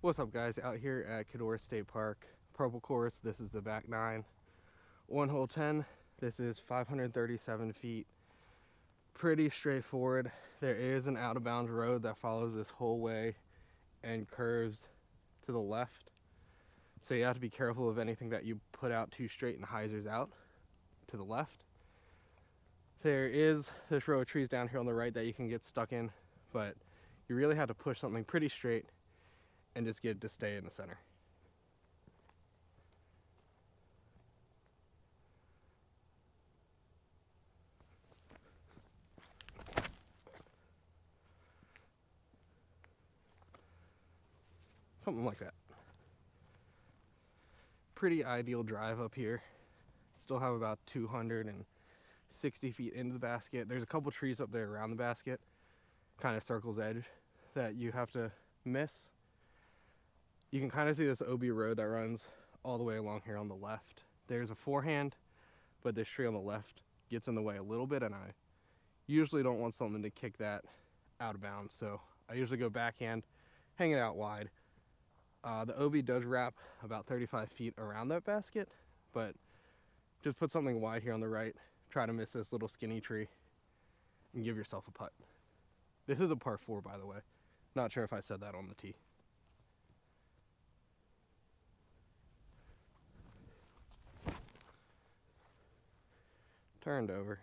What's up, guys? Out here at Codorus State Park, purple course. This is the back 9, one hole 10. This is 537 feet. Pretty straightforward. There is an out of bounds road that follows this whole way and curves to the left, so you have to be careful of anything that you put out too straight and hyzers out to the left. There is this row of trees down here on the right that you can get stuck in, but you really have to push something pretty straight and just get it to stay in the center. Something like that. Pretty ideal drive up here. Still have about 260 feet into the basket. There's a couple trees up there around the basket, kind of circle's edge, that you have to miss. You can kind of see this OB road that runs all the way along here on the left. There's a forehand, but this tree on the left gets in the way a little bit, and I usually don't want something to kick that out of bounds, so I usually go backhand, hang it out wide. The OB does wrap about 35 feet around that basket, but just put something wide here on the right, try to miss this little skinny tree, and give yourself a putt. This is a par 4, by the way. Not sure if I said that on the tee. Turned over.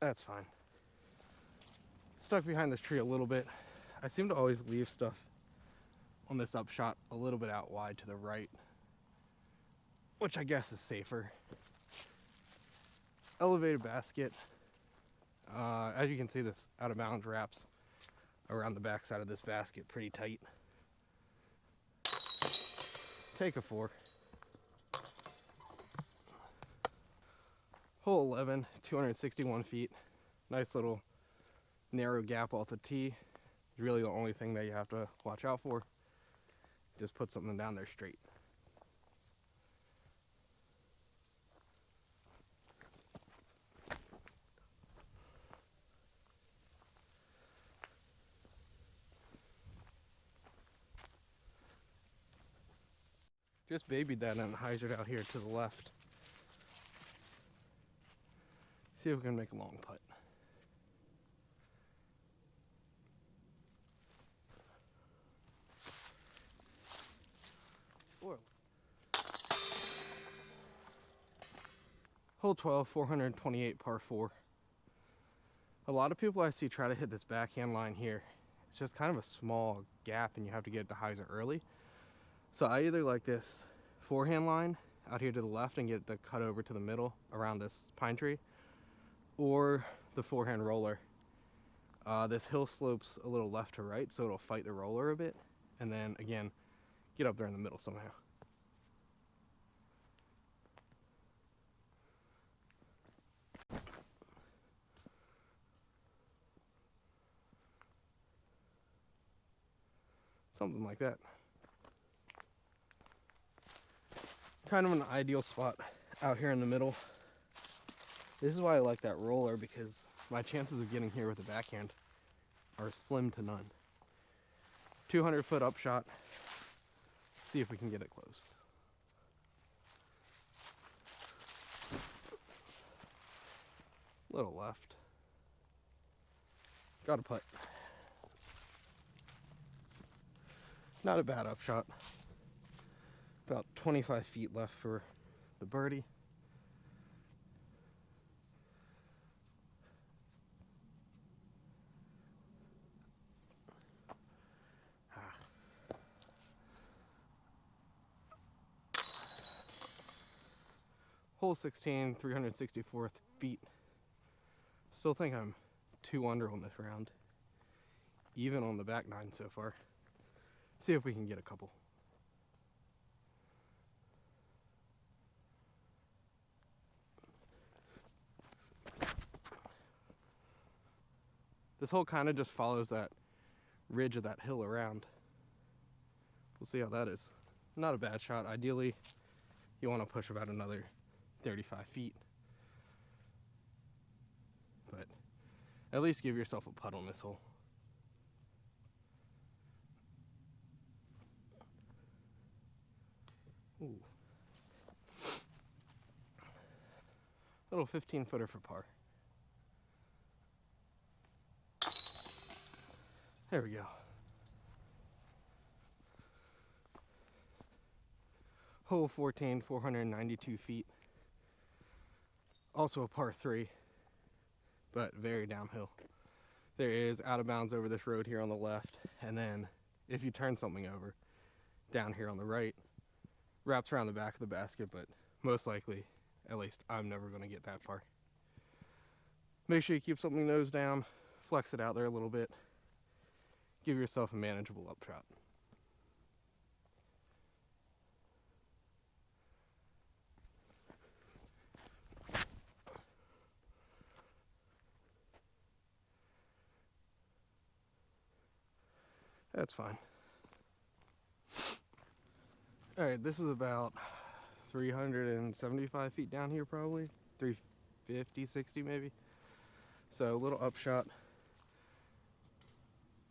That's fine. Stuck behind this tree a little bit. I seem to always leave stuff on this upshot a little bit out wide to the right, which I guess is safer. Elevated basket. As you can see, this out of bounds wraps around the back side of this basket pretty tight. Take a 4. Hole 11, 261 feet. Nice little narrow gap off the tee. Really the only thing that you have to watch out for. Just put something down there straight. Just babied that and hyzered out here to the left. See if we can make a long putt. Hole 12, 428 par 4. A lot of people I see try to hit this backhand line here. It's just kind of a small gap and you have to get it to hyzer early. So I either like this forehand line out here to the left and get it to cut over to the middle around this pine tree, or the forehand roller. This hill slopes a little left to right, so it'll fight the roller a bit, and then again, get up there in the middle somehow. Something like that. Kind of an ideal spot out here in the middle. This is why I like that roller, because my chances of getting here with the backhand are slim to none. 200-foot upshot. See if we can get it close. Little left. Got a putt. Not a bad upshot. About 25 feet left for the birdie. Hole 16, 364 feet. Still think I'm 2 under on this round, even on the back 9 so far. See if we can get a couple. This hole kind of just follows that ridge of that hill around. We'll see how that is. Not a bad shot. Ideally, you want to push about another 35 feet. But at least give yourself a putt on this hole. Ooh. Little 15-footer for par. There we go. Hole 14, 492 feet. Also a par 3, but very downhill. There is out of bounds over this road here on the left, and then if you turn something over, down here on the right, wraps around the back of the basket, but most likely, at least I'm never going to get that far. Make sure you keep something nose down, flex it out there a little bit, give yourself a manageable upshot. That's fine. Alright, this is about 375 feet down here probably. 350, 60 maybe. So a little upshot.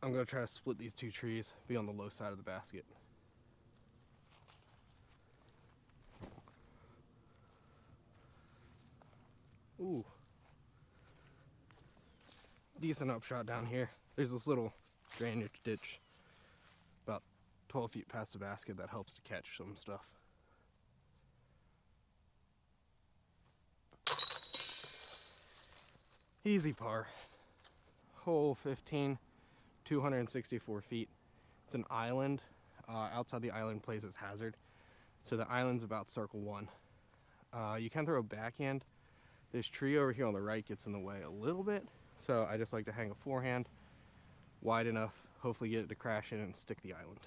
I'm going to try to split these two trees, be on the low side of the basket. Ooh. Decent upshot down here. There's this little drainage ditch about 12 feet past the basket that helps to catch some stuff. Easy par. Hole 15, 264 feet. It's an island. Outside the island plays its hazard. So the island's about circle 1. You can throw a backhand. This tree over here on the right gets in the way a little bit. So I just like to hang a forehand wide enough, hopefully get it to crash in and stick the island.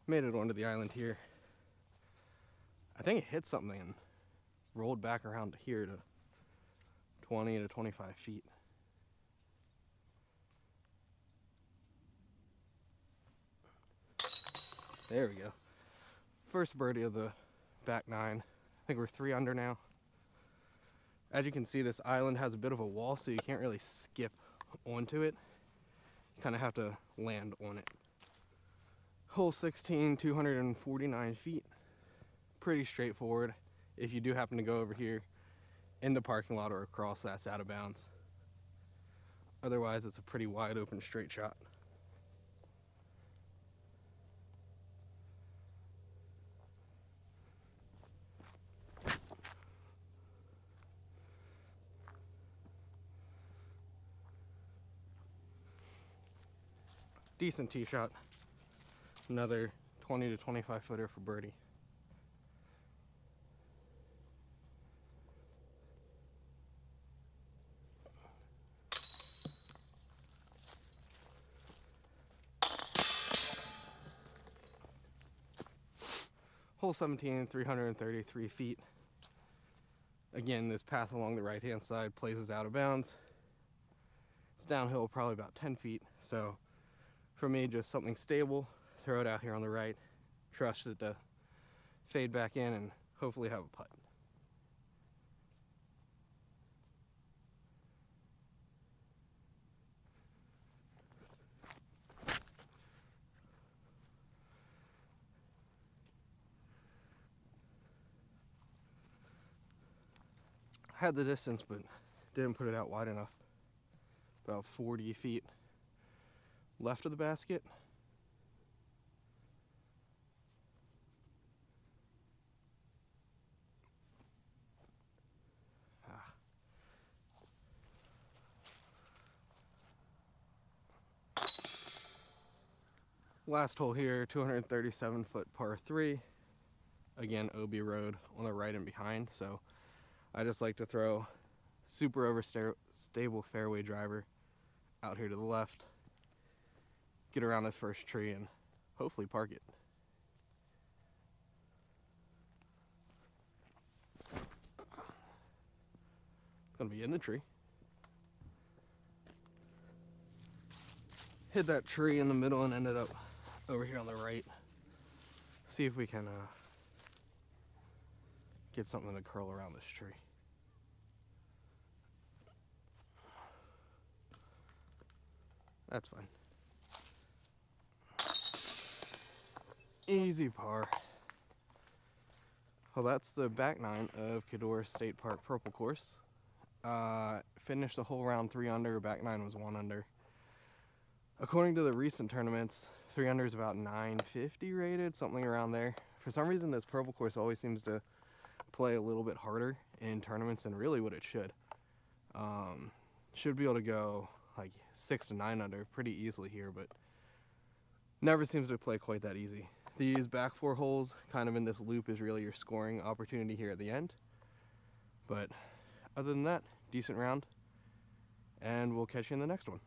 Made it onto the island here. I think it hit something and rolled back around to here to 20 to 25 feet. There we go. First birdie of the back 9. I think we're 3 under now. As you can see, this island has a bit of a wall, so you can't really skip onto it. You kind of have to land on it. Hole 16, 249 feet. Pretty straightforward. If you do happen to go over here in the parking lot or across, that's out of bounds. Otherwise, it's a pretty wide open straight shot. Decent tee shot. Another 20 to 25 footer for birdie. Hole 17, 333 feet. Again, this path along the right-hand side places out of bounds. It's downhill probably about 10 feet, so for me, just something stable, throw it out here on the right, trust it to fade back in, and hopefully have a putt. Had the distance, but didn't put it out wide enough. About 40 feet left of the basket. Last hole here, 237 foot par 3. Again, OB road on the right and behind, so I just like to throw super stable fairway driver out here to the left, get around this first tree, and hopefully park it. It's gonna be in the tree. Hit that tree in the middle and ended up over here on the right. See if we can get something to curl around this tree. That's fine. Easy par. Well, that's the back nine of Codorus State Park Purple Course. Finished the whole round 3 under, back nine was 1 under. According to the recent tournaments, 3 under is about 950 rated, something around there. For some reason, this purple course always seems to play a little bit harder in tournaments than really what it should. Should be able to go like 6 to 9 under pretty easily here, but never seems to play quite that easy. These back 4 holes kind of in this loop is really your scoring opportunity here at the end. But other than that, decent round, and we'll catch you in the next one.